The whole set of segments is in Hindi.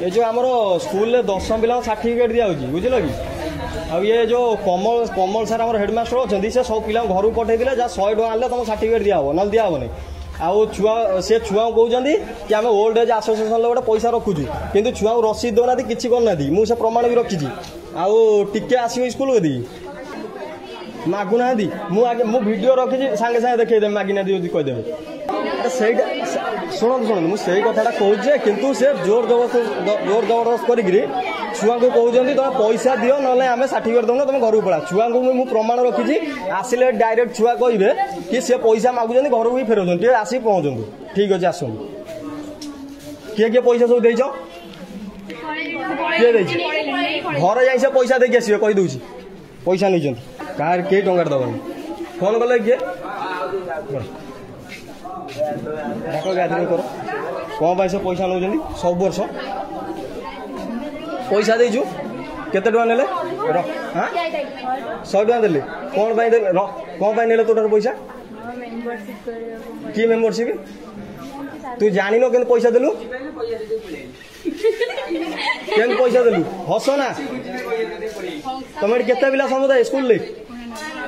ये जो आमर स्कूल 10 पिला सर्टिफिकेट दिया बुझल कि आ ये जो कमल कमल सार आम हेडमास्टर अच्छा से सब पिला घर पठे जहाँ 100 टका आने तुम सर्टिफिकेट दिहब ना दिहबनी आउ छुआ से छुआ कहते कि आम ओल्ड एज आसोसिएसन गोटे पैसा रखुचु कि छुआ रसीद दौना किसी करना मुझे प्रमाण भी रखी आउ टिके आसो स्कूल कदी मागुना मु वीडियो रखी सागे सागे देखा मागिना कहीदेवे शुणु शुणु मुझे कथा कहूँ किंतु से जोर जबरदस्त करी छुआ को कहते तुम पैसा दियो ना आम सर्टिफिकेट दौन तुम घर पड़ा छुआ को मुझे प्रमाण रखी आसिले डायरेक्ट छुआ कहे कि सी पैसा मागुं घर को भी फेर आसिक पहुँचु ठीक अच्छे आस किए किए पैसा सब देच किए घर जा पैसा देके आसवे कहीदे पैसा नहीं कह कई टंकार दबानी फोन कले किए डाक गैदरिंग कर कौन से पैसा नौ सब वर्ष पैसा देचु केते टका नेले हाँ 100 टका देले कौन ने तोटार पैसा कि मेम्बरशिप तू जान के पैसा देलु के पैसा देलु हस ना तुम केते पिला समुदाय स्कूल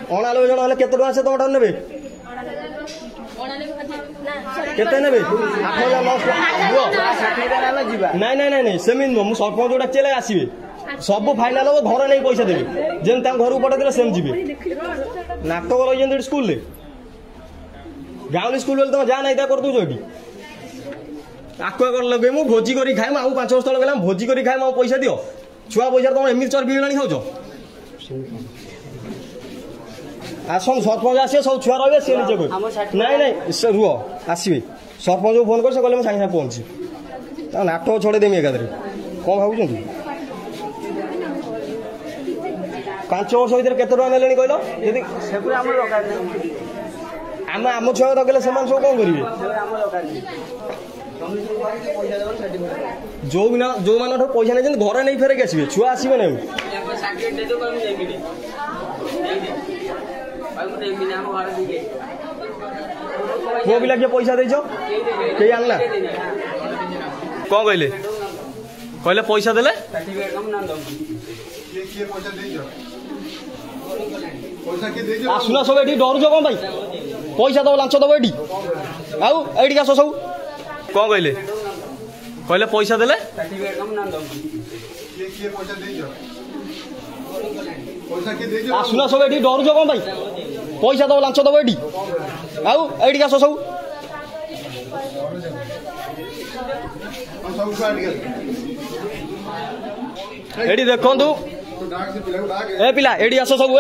99 जन हेल्ले केते टका से तुम ने केते ने 8,900 नाई सेमी नुह मुझे सरपंच जोटा चेले आसवे सब फाइनाल हम घर नहीं पैसा देवे जेन घर को पठे सेम जी नाटक रही स्कूल गाँव स्कूल तुम जहाँ नहीं कर दूच ये आकुआ कर लगे मुझे भोजी कर खाए आउ 5 वर्ष तक गला भोजी कर खाए पैसा दियो छुआ पैसा तुम एमती चर्बी गला खाऊ आसन सरपंच आसे सब छुआ रही सी निजे कह नाई नाई रुह आसवे सरपंच को फोन कर कहले सागे सागे पहुँची नाटक छड़े देमी एकादे कौन भावुं 5 वर्ष भर केते टका ने कहल आम आम छुआ रखले से सब कौन करेंगे जो मान पैसा नहीं घर नहीं फेरिक आसवे छुआ आसवे ना पुआ पिला किए पैसा देच कई आनला कौन कहले कहले पैसा देले आसुना सब ये डरुच कौन भाई पैसा दब लांच दब ये आईटी आस सब कौन कहले कहले पैसा देले आसुना सब ये डरुच कौन भाई पैसा दब लांच दब ये आईटी आस सब एडी देखु ए पिला एडी आस सब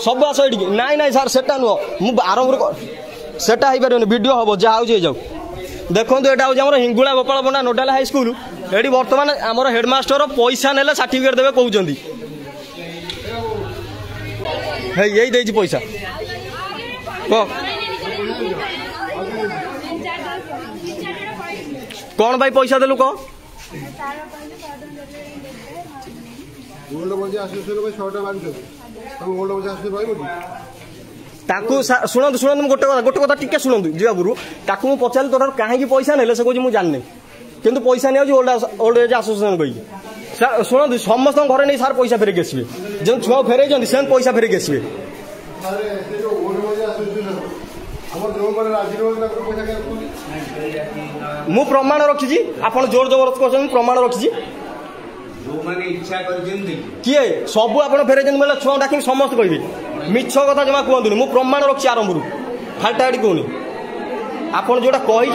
सब आस एडी नाई नाई सार सेटा नुह मु आरंभ सेटा हो पारे वीडियो हम जहाँ हो जाऊ देखो यहाँ हूँ हिंगुला गोपाल पंडा नोडाल हाई स्कूल ये बर्तमान आमर हेडमास्टर पैसा नेले सर्टिफिकेट देवे कहते यही दे पैसा कौन भाई पैसा देलु कह शुणु शुणु गोटे कथा टिके शुणु जी आगुरी ताकू पचारे तोर कहीं पैसा नेले से कहूँ जानी कितु पैसा नहीं ओल्ड एज आसोसिएसन कही शुणु समस्त घर नहीं सार पैसा फेरिक आसवे जो छुआ फेर से पैसा फेरिक आसवे मु प्रमाण रखी आप जोर जबरदस्त कर प्रमाण रखी किए सब आप फेरे बोले छुआ डाक समस्त कहे मिछ कथा जमा कहतुनि मु प्रमाण रखी आरंभ फाल्टा एटी कहूनी आप जोटा कही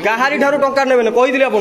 कहारी ठारू टंका नेबे कहीदि आप